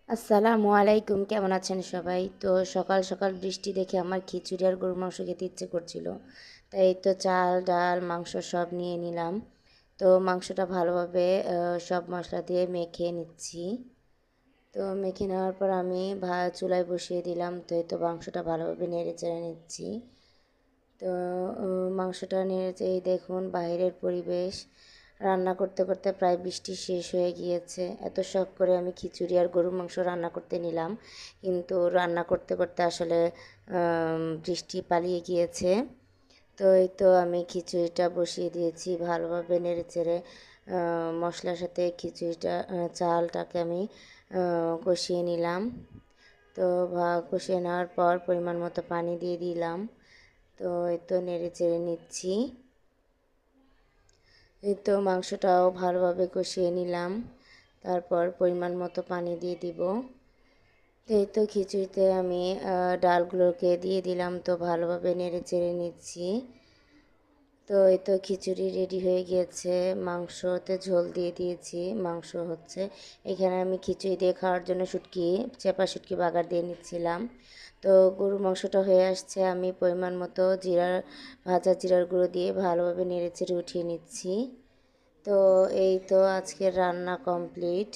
আসসালামু আলাইকুম, কেমন আছেন সবাই? তো সকাল সকাল বৃষ্টি দেখে আমার খিচুড়ি আর গরুর মাংস খেতে ইচ্ছে করছিল। তাই তো চাল ডাল মাংস সব নিয়ে নিলাম। তো মাংসটা ভালোভাবে সব মশলা দিয়ে মেখে নিচ্ছি। তো মেখে নেওয়ার পর আমি চুলায় বসিয়ে দিলাম। তো এই তো মাংসটা ভালোভাবে নেড়ে চেড়ে নিচ্ছি। তো মাংসটা নেড়েচেড়ে দেখুন বাইরের পরিবেশ। রান্না করতে করতে প্রায় বৃষ্টি শেষ হয়ে গিয়েছে। এত শখ করে আমি খিচুড়ি আর গরুর মাংস রান্না করতে নিলাম, কিন্তু রান্না করতে করতে আসলে বৃষ্টি পালিয়ে গিয়েছে। তো এই তো আমি খিচুড়িটা বসিয়ে দিয়েছি, ভালোভাবে নেড়েচেড়ে মশলার সাথে খিচুড়িটা চালটাকে আমি কষিয়ে নিলাম। তো কষিয়ে নেওয়ার পর পরিমাণ মতো পানি দিয়ে দিলাম। তো এই তো নেড়ে চেড়ে নিচ্ছি। এই তো মাংসটাও ভালোভাবে কষিয়ে নিলাম, তারপর পরিমাণ মতো পানি দিয়ে দিব। তো এই তো খিচুড়িতে আমি ডালগুলোকে দিয়ে দিলাম, তো ভালোভাবে নেড়ে চেড়ে নিচ্ছি। তো এই তো খিচুড়ি রেডি হয়ে গিয়েছে, মাংসতে ঝোল দিয়ে দিয়েছি, মাংস হচ্ছে। এখানে আমি খিচুড়ি দিয়ে খাওয়ার জন্য চেপা শুটকি বাগার দিয়ে নিচ্ছিলাম। তো গরুর মাংসটা হয়ে আসছে, আমি পরিমাণ মতো ভাজা জিরার গুঁড়ো দিয়ে ভালোভাবে নেড়েচেড়ে উঠিয়ে নিচ্ছি। তো এই তো আজকের রান্না কমপ্লিট।